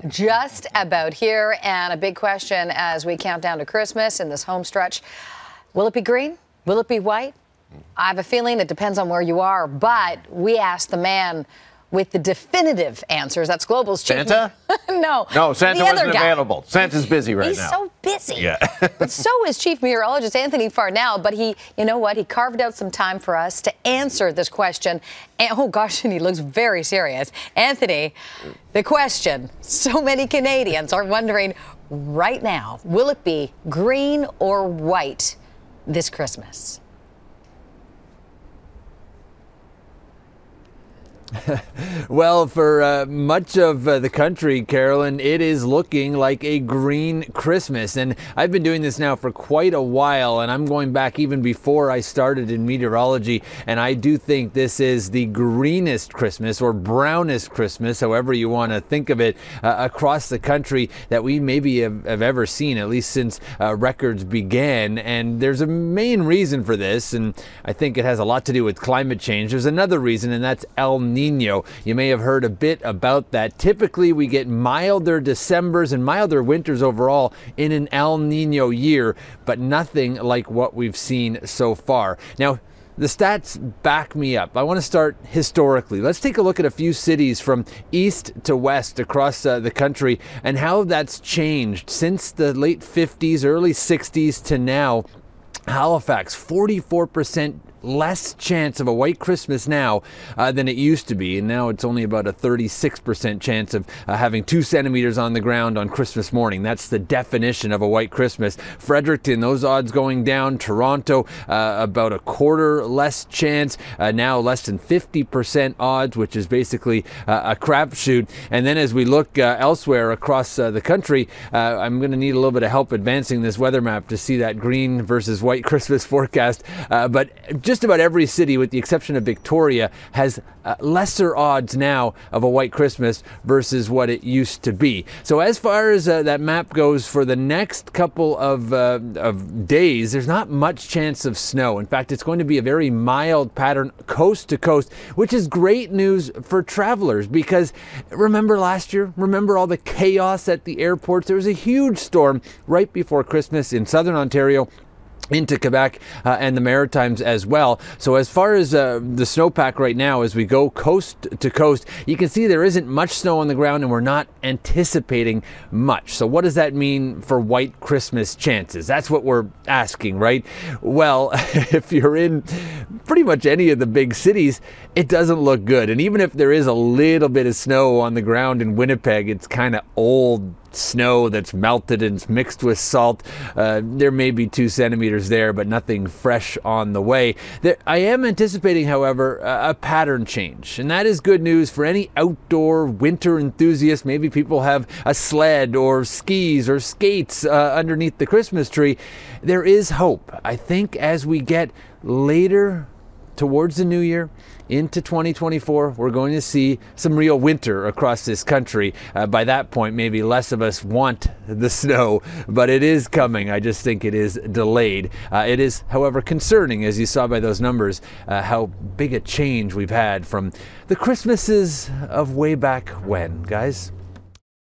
Just about here, and a big question as we count down to Christmas in this home stretch. Will it be green? Will it be white? I have a feeling it depends on where you are, but we asked the man with the definitive answers. That's Global's chief. Santa? No, Santa wasn't available. Santa's busy right now. He's so busy. Yeah. But so is Chief Meteorologist Anthony Farnell. But you know what? He carved out some time for us to answer this question. And, oh, gosh, and he looks very serious. Anthony, the question, so many Canadians are wondering right now, will it be green or white this Christmas? Well, for much of the country, Carolyn, it is looking like a green Christmas. And I've been doing this now for quite a while, and I'm going back even before I started in meteorology. And I do think this is the greenest Christmas, or brownest Christmas, however you want to think of it, across the country that we maybe have ever seen, at least since records began. And there's a main reason for this, and I think it has a lot to do with climate change. There's another reason, and that's El Nino. You may have heard a bit about that. Typically, we get milder Decembers and milder winters overall in an El Nino year, but nothing like what we've seen so far. Now, the stats back me up. I want to start historically. Let's take a look at a few cities from east to west across the country and how that's changed since the late 50s, early 60s to now. Halifax, 44% less chance of a white Christmas now than it used to be, and now it's only about a 36% chance of having 2 centimeters on the ground on Christmas morning. That's the definition of a white Christmas. Fredericton, those odds going down. Toronto, about a quarter less chance, now less than 50% odds, which is basically a crapshoot. And then as we look elsewhere across the country, I'm going to need a little bit of help advancing this weather map to see that green versus white Christmas forecast, but just about every city, with the exception of Victoria, has lesser odds now of a white Christmas versus what it used to be. So as far as that map goes, for the next couple of days, there's not much chance of snow. In fact, it's going to be a very mild pattern coast to coast, which is great news for travelers, because remember last year? Remember all the chaos at the airports? There was a huge storm right before Christmas in southern Ontario, into Quebec and the Maritimes as well. So as far as the snowpack right now, as we go coast to coast, you can see there isn't much snow on the ground, and we're not anticipating much. So what does that mean for white Christmas chances? That's what we're asking, right? Well, if you're in pretty much any of the big cities, it doesn't look good. And even if there is a little bit of snow on the ground in Winnipeg, it's kind of old snow that's melted and it's mixed with salt. There may be 2 centimeters there, but nothing fresh on the way. I am anticipating, however, a pattern change, and that is good news for any outdoor winter enthusiast. Maybe people have a sled or skis or skates underneath the Christmas tree. There is hope. I think as we get later towards the new year, into 2024, we're going to see some real winter across this country. By that point, maybe less of us want the snow, but it is coming. I just think it is delayed. It is, however, concerning, as you saw by those numbers, how big a change we've had from the Christmases of way back when, guys.